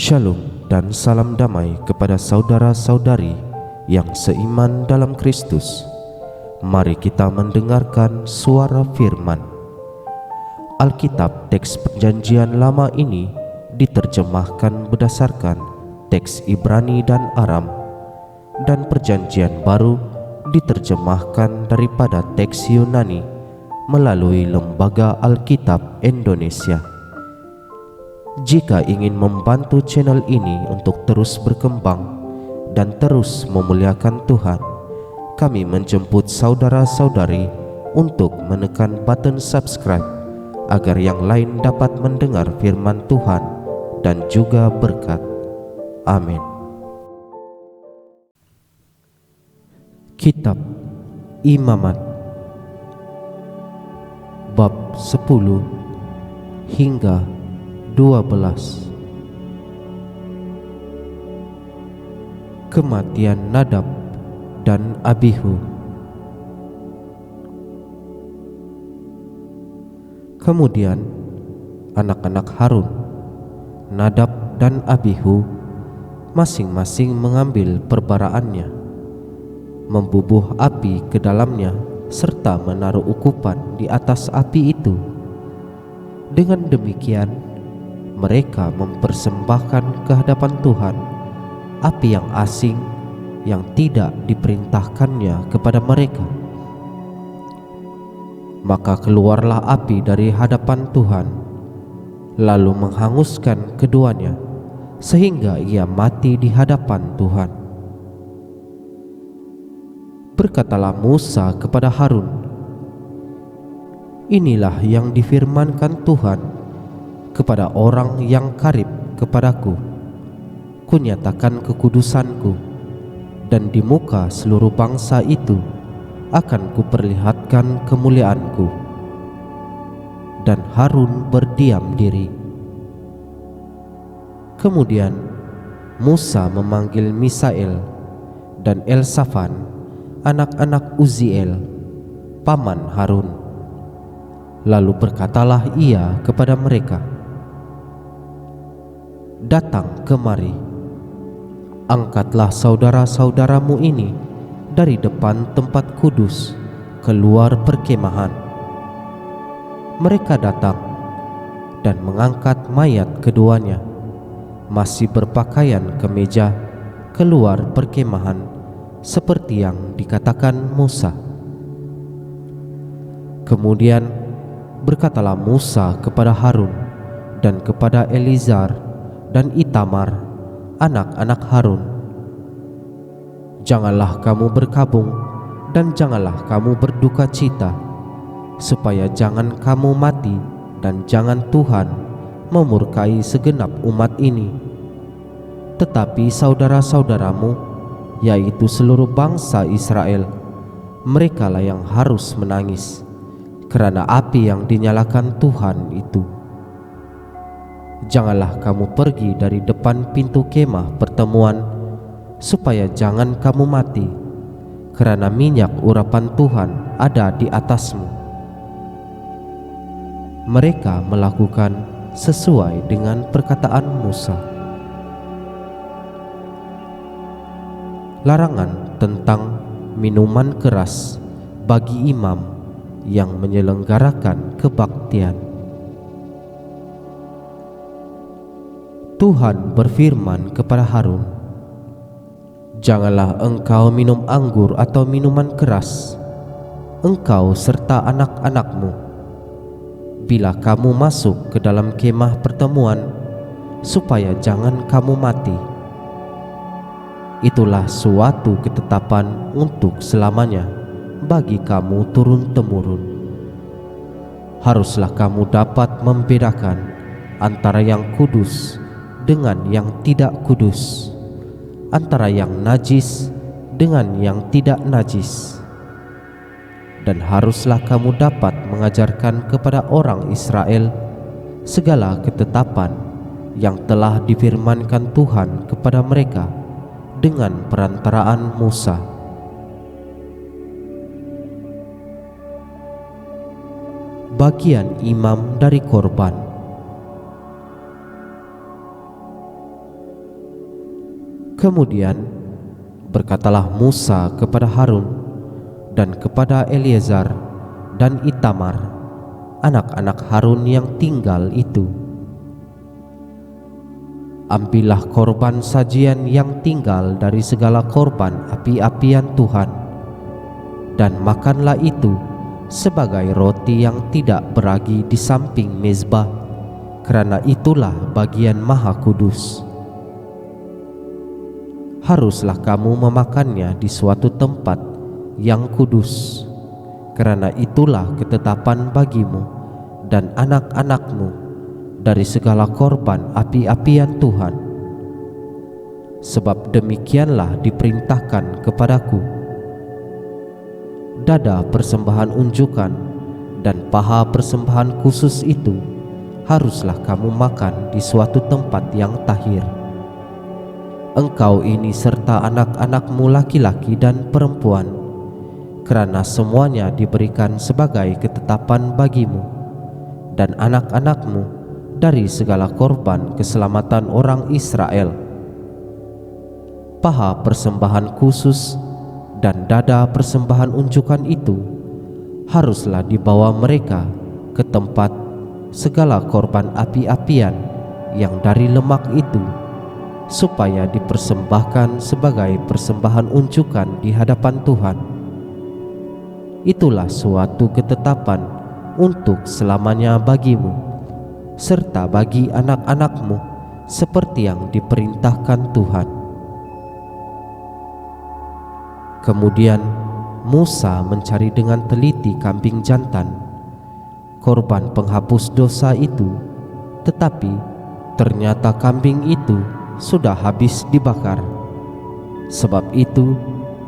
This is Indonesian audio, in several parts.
Shalom dan salam damai kepada saudara-saudari yang seiman dalam Kristus. Mari kita mendengarkan suara firman. Alkitab teks Perjanjian Lama ini diterjemahkan berdasarkan teks Ibrani dan Aram, dan Perjanjian Baru diterjemahkan daripada teks Yunani melalui Lembaga Alkitab Indonesia. Jika ingin membantu channel ini untuk terus berkembang dan terus memuliakan Tuhan, kami menjemput saudara-saudari untuk menekan button subscribe agar yang lain dapat mendengar firman Tuhan dan juga berkat. Amin. Kitab Imamat bab 10 hingga 12. Kematian Nadab dan Abihu. Kemudian anak-anak Harun, Nadab dan Abihu, masing-masing mengambil perbaraannya, membubuh api ke dalamnya, serta menaruh ukupan di atas api itu. Dengan demikian mereka mempersembahkan ke hadapan Tuhan api yang asing yang tidak diperintahkannya kepada mereka. Maka keluarlah api dari hadapan Tuhan, lalu menghanguskan keduanya, sehingga ia mati di hadapan Tuhan. Berkatalah Musa kepada Harun, "Inilah yang difirmankan Tuhan kepada orang yang karib kepadaku. Kunyatakan kekudusanku, dan di muka seluruh bangsa itu akan kuperlihatkan kemuliaanku." Dan Harun berdiam diri. Kemudian Musa memanggil Misael dan Elsafan, anak-anak Uziel, paman Harun. Lalu berkatalah ia kepada mereka, "Datang kemari, angkatlah saudara-saudaramu ini dari depan tempat kudus keluar perkemahan." Mereka datang dan mengangkat mayat keduanya, masih berpakaian kemeja, keluar perkemahan, seperti yang dikatakan Musa. Kemudian berkatalah Musa kepada Harun dan kepada Elizar dan Itamar, anak-anak Harun, "Janganlah kamu berkabung dan janganlah kamu berduka cita, supaya jangan kamu mati dan jangan Tuhan memurkai segenap umat ini. Tetapi saudara-saudaramu, yaitu seluruh bangsa Israel, merekalah yang harus menangis karena api yang dinyalakan Tuhan itu. Janganlah kamu pergi dari depan pintu kemah pertemuan, supaya jangan kamu mati, karena minyak urapan Tuhan ada di atasmu." Mereka melakukan sesuai dengan perkataan Musa. Larangan tentang minuman keras bagi imam yang menyelenggarakan kebaktian. Tuhan berfirman kepada Harun, "Janganlah engkau minum anggur atau minuman keras, engkau serta anak-anakmu, bila kamu masuk ke dalam kemah pertemuan, supaya jangan kamu mati. Itulah suatu ketetapan untuk selamanya bagi kamu turun-temurun. Haruslah kamu dapat membedakan antara yang kudus dengan yang tidak kudus, antara yang najis dengan yang tidak najis. Dan haruslah kamu dapat mengajarkan kepada orang Israel segala ketetapan yang telah difirmankan Tuhan kepada mereka dengan perantaraan Musa." Bagian imam dari korban. Kemudian berkatalah Musa kepada Harun dan kepada Eleazar dan Itamar, anak-anak Harun yang tinggal itu, ambillah korban sajian yang tinggal dari segala korban api-apian Tuhan, dan makanlah itu sebagai roti yang tidak beragi di samping mezbah, kerana itulah bagian maha kudus. Haruslah kamu memakannya di suatu tempat yang kudus, kerana itulah ketetapan bagimu dan anak-anakmu dari segala korban api-apian Tuhan. Sebab demikianlah diperintahkan kepadaku. Dada persembahan unjukan dan paha persembahan khusus itu haruslah kamu makan di suatu tempat yang tahir. Engkau ini serta anak-anakmu laki-laki dan perempuan, kerana semuanya diberikan sebagai ketetapan bagimu dan anak-anakmu dari segala korban keselamatan orang Israel. Paha persembahan khusus dan dada persembahan unjukan itu haruslah dibawa mereka ke tempat segala korban api-apian yang dari lemak itu, supaya dipersembahkan sebagai persembahan unjukan di hadapan Tuhan. Itulah suatu ketetapan untuk selamanya bagimu, serta bagi anak-anakmu, seperti yang diperintahkan Tuhan. Kemudian Musa mencari dengan teliti kambing jantan, korban penghapus dosa itu, tetapi ternyata kambing itu sudah habis dibakar. Sebab itu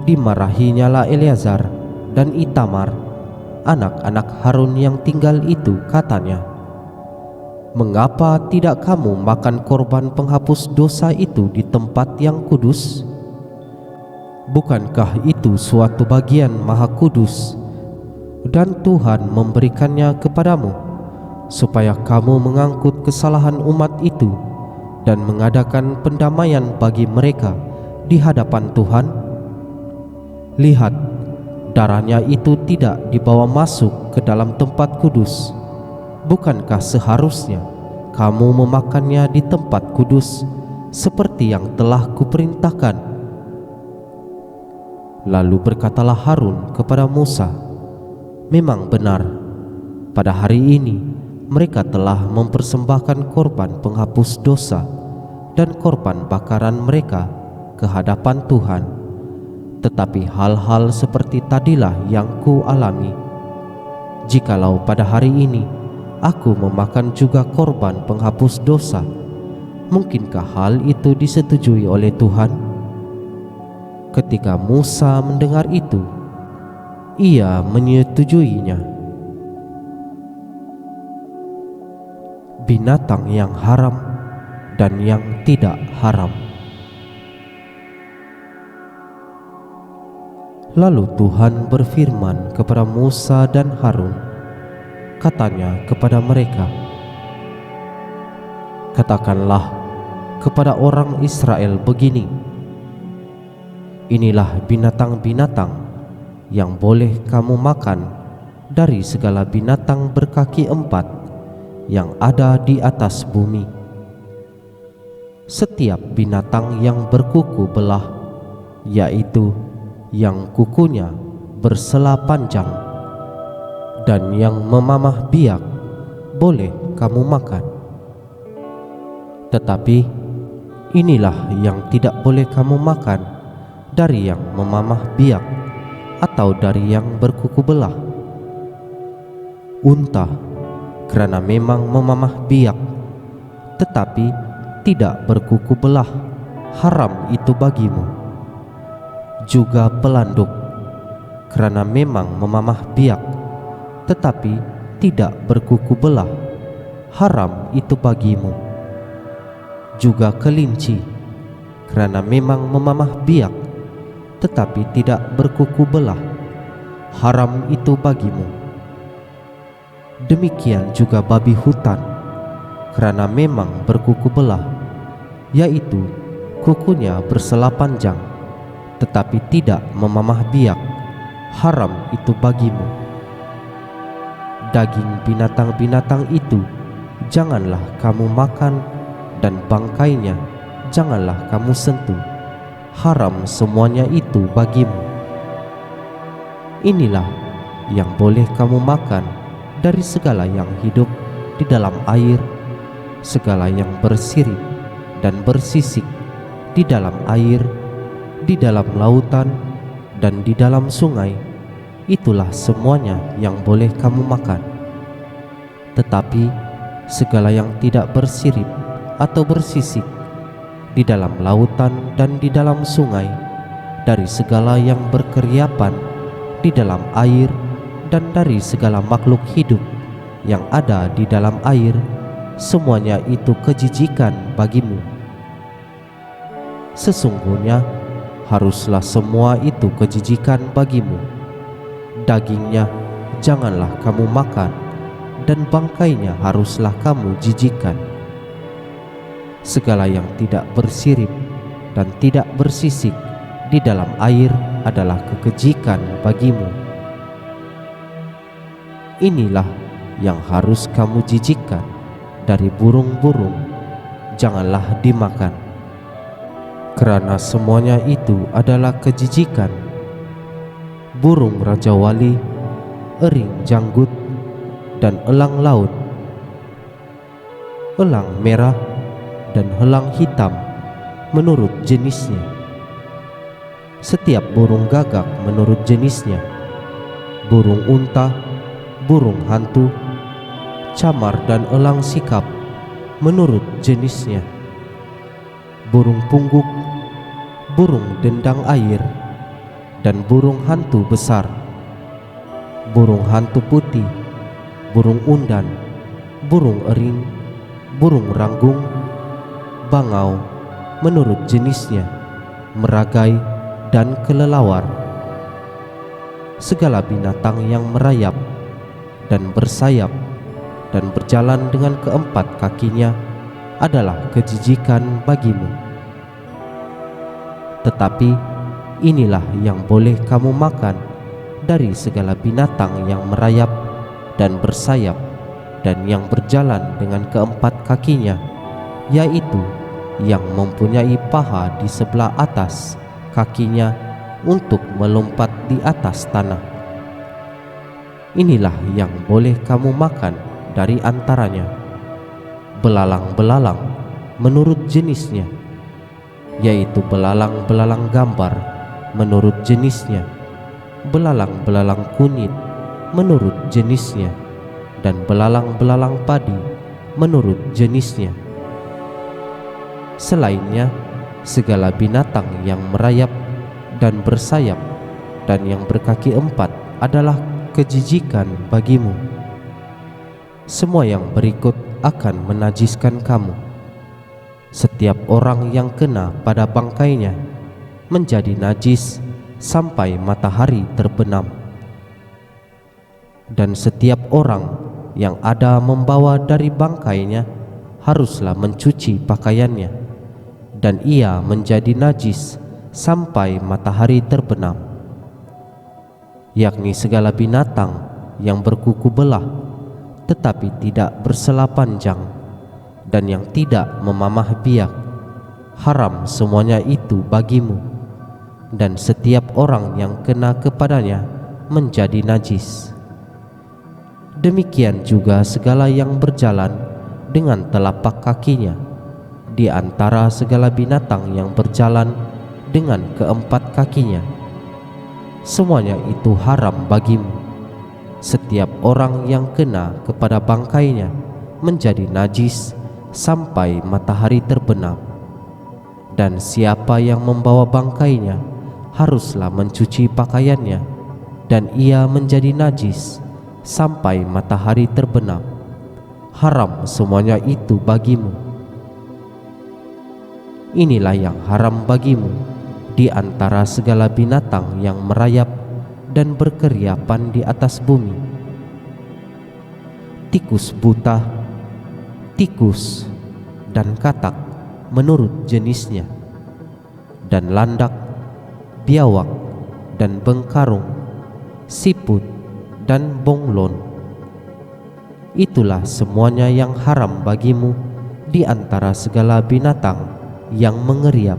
dimarahinyalah Eleazar dan Itamar, anak-anak Harun yang tinggal itu, katanya, "Mengapa tidak kamu makan korban penghapus dosa itu di tempat yang kudus? Bukankah itu suatu bagian maha kudus, dan Tuhan memberikannya kepadamu supaya kamu mengangkut kesalahan umat itu dan mengadakan pendamaian bagi mereka di hadapan Tuhan? Lihat, darahnya itu tidak dibawa masuk ke dalam tempat kudus. Bukankah seharusnya kamu memakannya di tempat kudus seperti yang telah kuperintahkan?" Lalu berkatalah Harun kepada Musa, "Memang benar, pada hari ini mereka telah mempersembahkan korban penghapus dosa dan korban bakaran mereka ke hadapan Tuhan. Tetapi hal-hal seperti tadilah yang ku alami. Jikalau pada hari ini aku memakan juga korban penghapus dosa, mungkinkah hal itu disetujui oleh Tuhan?" Ketika Musa mendengar itu, ia menyetujuinya. Binatang yang haram dan yang tidak haram. Lalu Tuhan berfirman kepada Musa dan Harun, katanya kepada mereka, "Katakanlah kepada orang Israel begini, inilah binatang-binatang yang boleh kamu makan dari segala binatang berkaki empat yang ada di atas bumi. Setiap binatang yang berkuku belah, yaitu yang kukunya bersela panjang, dan yang memamah biak, boleh kamu makan. Tetapi inilah yang tidak boleh kamu makan dari yang memamah biak atau dari yang berkuku belah: unta, kerana memang memamah biak tetapi tidak berkuku belah, haram itu bagimu. Juga pelanduk, kerana memang memamah biak tetapi tidak berkuku belah, haram itu bagimu. Juga kelinci, kerana memang memamah biak tetapi tidak berkuku belah, haram itu bagimu. Demikian juga babi hutan, kerana memang berkuku belah, yaitu kukunya bersela panjang, tetapi tidak memamah biak, haram itu bagimu. Daging binatang-binatang itu janganlah kamu makan, dan bangkainya janganlah kamu sentuh, haram semuanya itu bagimu. Inilah yang boleh kamu makan dari segala yang hidup di dalam air, segala yang bersirip dan bersisik di dalam air, di dalam lautan, dan di dalam sungai. Itulah semuanya yang boleh kamu makan. Tetapi segala yang tidak bersirip atau bersisik di dalam lautan dan di dalam sungai, dari segala yang berkeriapan di dalam air, dan dari segala makhluk hidup yang ada di dalam air, semuanya itu kejijikan bagimu. Sesungguhnya haruslah semua itu kejijikan bagimu. Dagingnya janganlah kamu makan, dan bangkainya haruslah kamu jijikkan. Segala yang tidak bersirip dan tidak bersisik di dalam air adalah kekejikan bagimu. Inilah yang harus kamu jijikkan dari burung-burung, janganlah dimakan, karena semuanya itu adalah kejijikan. Burung raja wali, ering janggut, dan elang laut, elang merah dan elang hitam menurut jenisnya. Setiap burung gagak menurut jenisnya, burung unta, burung hantu, camar dan elang sikap menurut jenisnya, burung pungguk, burung dendang air, dan burung hantu besar, burung hantu putih, burung undan, burung ering, burung ranggung, bangau menurut jenisnya, meragai, dan kelelawar. Segala binatang yang merayap dan bersayap dan berjalan dengan keempat kakinya adalah kejijikan bagimu. Tetapi inilah yang boleh kamu makan dari segala binatang yang merayap dan bersayap dan yang berjalan dengan keempat kakinya, yaitu yang mempunyai paha di sebelah atas kakinya untuk melompat di atas tanah. Inilah yang boleh kamu makan dari antaranya: belalang-belalang menurut jenisnya, yaitu belalang-belalang gambar menurut jenisnya, belalang-belalang kunyit menurut jenisnya, dan belalang-belalang padi menurut jenisnya. Selainnya, segala binatang yang merayap dan bersayap dan yang berkaki empat adalah kejijikan bagimu. Semua yang berikut akan menajiskan kamu. Setiap orang yang kena pada bangkainya menjadi najis sampai matahari terbenam. Dan setiap orang yang ada membawa dari bangkainya haruslah mencuci pakaiannya, dan ia menjadi najis sampai matahari terbenam, yakni segala binatang yang berkuku belah tetapi tidak bersela panjang, dan yang tidak memamah biak, haram semuanya itu bagimu, dan setiap orang yang kena kepadanya menjadi najis. Demikian juga segala yang berjalan dengan telapak kakinya di antara segala binatang yang berjalan dengan keempat kakinya, semuanya itu haram bagimu. Setiap orang yang kena kepada bangkainya menjadi najis sampai matahari terbenam, dan siapa yang membawa bangkainya haruslah mencuci pakaiannya, dan ia menjadi najis sampai matahari terbenam. Haram semuanya itu bagimu. Inilah yang haram bagimu di antara segala binatang yang merayap dan berkeriapan di atas bumi: tikus buta, tikus, dan katak menurut jenisnya, dan landak, biawak dan bengkarung, siput dan bonglon. Itulah semuanya yang haram bagimu di antara segala binatang yang mengeriap.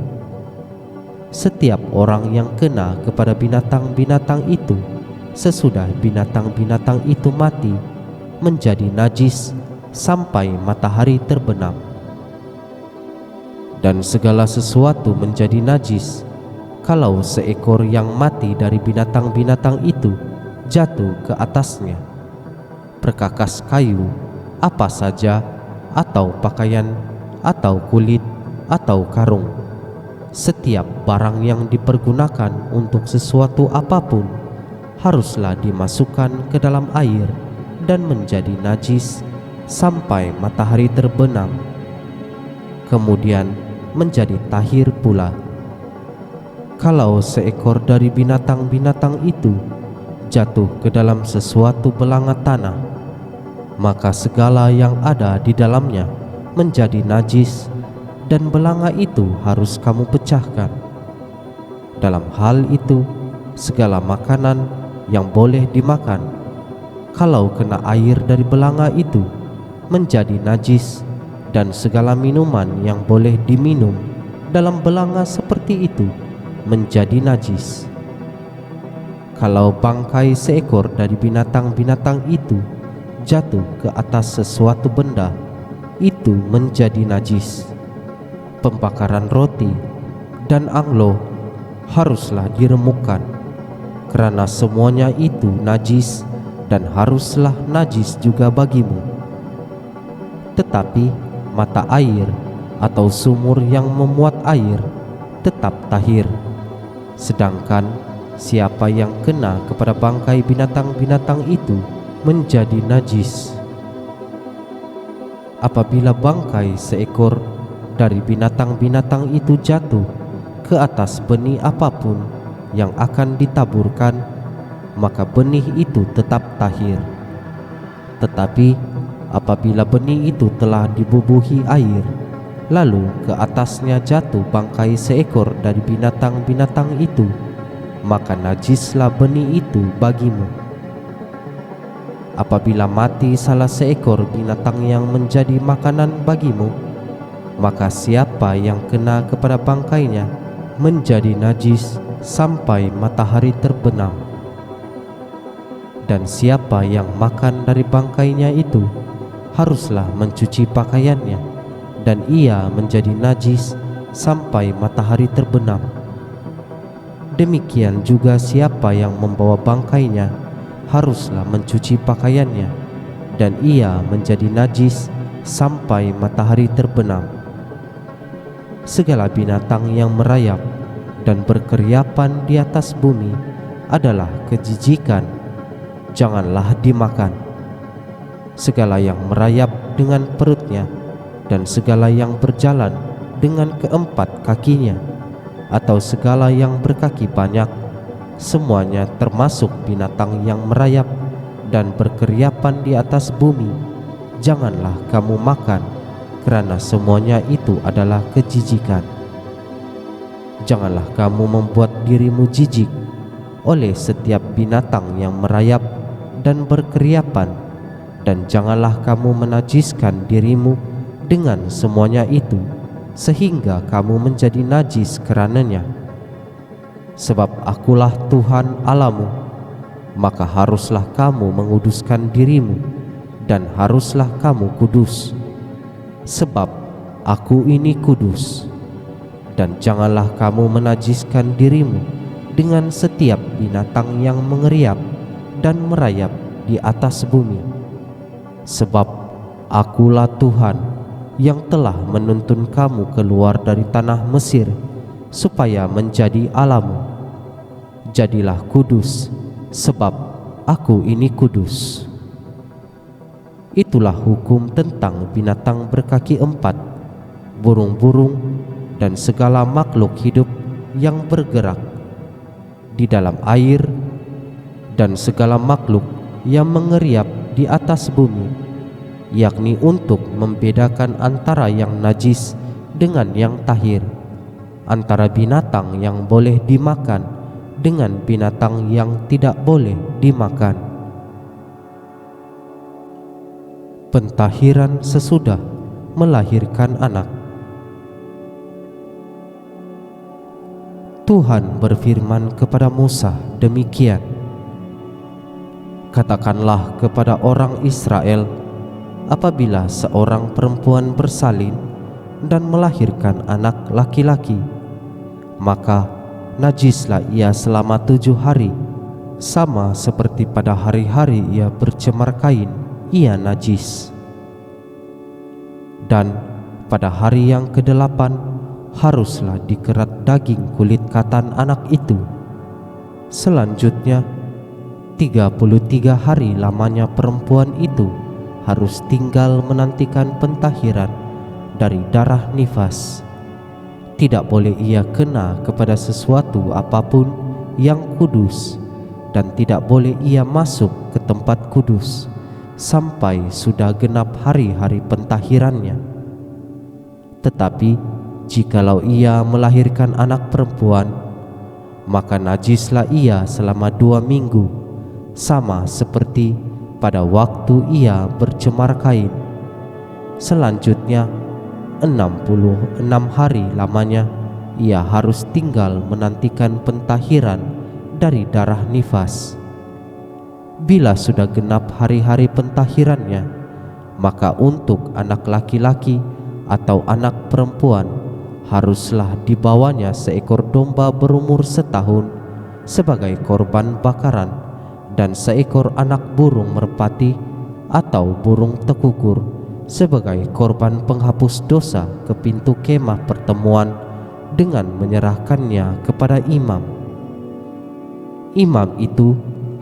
Setiap orang yang kena kepada binatang-binatang itu sesudah binatang-binatang itu mati menjadi najis sampai matahari terbenam. Dan segala sesuatu menjadi najis kalau seekor yang mati dari binatang-binatang itu jatuh ke atasnya, perkakas kayu apa saja, atau pakaian, atau kulit, atau karung. Setiap barang yang dipergunakan untuk sesuatu apapun haruslah dimasukkan ke dalam air dan menjadi najis sampai matahari terbenam, kemudian menjadi tahir pula. Kalau seekor dari binatang-binatang itu jatuh ke dalam sesuatu belanga tanah, maka segala yang ada di dalamnya menjadi najis, dan belanga itu harus kamu pecahkan. Dalam hal itu, segala makanan yang boleh dimakan, kalau kena air dari belanga itu, menjadi najis, dan segala minuman yang boleh diminum dalam belanga seperti itu menjadi najis. Kalau bangkai seekor dari binatang-binatang itu jatuh ke atas sesuatu benda, itu menjadi najis. Pembakaran roti dan anglo haruslah diremukkan, karena semuanya itu najis dan haruslah najis juga bagimu. Tetapi mata air atau sumur yang memuat air tetap tahir, sedangkan siapa yang kena kepada bangkai binatang-binatang itu menjadi najis. Apabila bangkai seekor dari binatang-binatang itu jatuh ke atas benih apapun yang akan ditaburkan, maka benih itu tetap tahir. Tetapi apabila benih itu telah dibubuhi air, lalu ke atasnya jatuh bangkai seekor dari binatang-binatang itu, maka najislah benih itu bagimu. Apabila mati salah seekor binatang yang menjadi makanan bagimu, maka siapa yang kena kepada bangkainya menjadi najis sampai matahari terbenam. Dan siapa yang makan dari bangkainya itu haruslah mencuci pakaiannya, dan ia menjadi najis sampai matahari terbenam. Demikian juga siapa yang membawa bangkainya haruslah mencuci pakaiannya, dan ia menjadi najis sampai matahari terbenam. Segala binatang yang merayap dan berkeriapan di atas bumi adalah kejijikan, janganlah dimakan. Segala yang merayap dengan perutnya dan segala yang berjalan dengan keempat kakinya, atau segala yang berkaki banyak, semuanya termasuk binatang yang merayap dan berkeriapan di atas bumi, janganlah kamu makan, karena semuanya itu adalah kejijikan. Janganlah kamu membuat dirimu jijik oleh setiap binatang yang merayap dan berkeriapan, dan janganlah kamu menajiskan dirimu dengan semuanya itu, sehingga kamu menjadi najis karenanya. Sebab akulah Tuhan Allahmu, maka haruslah kamu menguduskan dirimu, dan haruslah kamu kudus, sebab aku ini kudus. Dan janganlah kamu menajiskan dirimu dengan setiap binatang yang mengeriap dan merayap di atas bumi, sebab akulah Tuhan yang telah menuntun kamu keluar dari tanah Mesir supaya menjadi Allahmu. Jadilah kudus, sebab aku ini kudus. Itulah hukum tentang binatang berkaki empat, burung-burung, dan segala makhluk hidup yang bergerak di dalam air, dan segala makhluk yang mengeriap di atas bumi, yakni untuk membedakan antara yang najis dengan yang tahir, antara binatang yang boleh dimakan dengan binatang yang tidak boleh dimakan. Pentahiran sesudah melahirkan anak. Tuhan berfirman kepada Musa demikian, "Katakanlah kepada orang Israel, apabila seorang perempuan bersalin dan melahirkan anak laki-laki, maka najislah ia selama 7 hari, sama seperti pada hari-hari ia bercemar kain, ia najis. Dan pada hari yang ke-8 haruslah dikerat daging kulit katan anak itu. Selanjutnya 33 hari lamanya perempuan itu harus tinggal menantikan pentahiran dari darah nifas. Tidak boleh ia kena kepada sesuatu apapun yang kudus, dan tidak boleh ia masuk ke tempat kudus sampai sudah genap hari-hari pentahirannya. Tetapi jikalau ia melahirkan anak perempuan, maka najislah ia selama 2 minggu, sama seperti pada waktu ia bercemar kain. Selanjutnya 66 hari lamanya ia harus tinggal menantikan pentahiran dari darah nifas. Bila sudah genap hari-hari pentahirannya, maka untuk anak laki-laki atau anak perempuan haruslah dibawanya seekor domba berumur 1 tahun sebagai korban bakaran, dan seekor anak burung merpati atau burung tekukur sebagai korban penghapus dosa ke pintu kemah pertemuan, dengan menyerahkannya kepada imam. Imam itu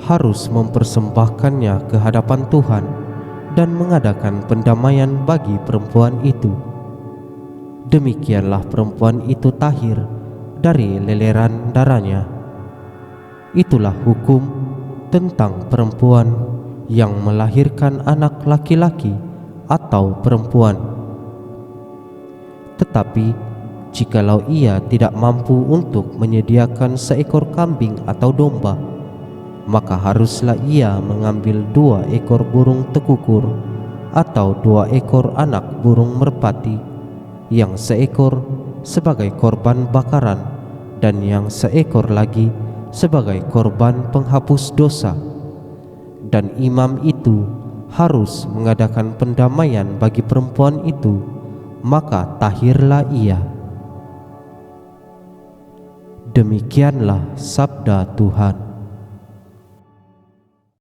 harus mempersembahkannya ke hadapan Tuhan dan mengadakan pendamaian bagi perempuan itu. Demikianlah perempuan itu tahir dari leleran darahnya. Itulah hukum tentang perempuan yang melahirkan anak laki-laki atau perempuan. Tetapi jikalau ia tidak mampu untuk menyediakan seekor kambing atau domba, maka haruslah ia mengambil 2 ekor burung tekukur atau 2 ekor anak burung merpati, yang seekor sebagai korban bakaran dan yang seekor lagi sebagai korban penghapus dosa. Dan imam itu harus mengadakan pendamaian bagi perempuan itu, maka tahirlah ia." Demikianlah sabda Tuhan.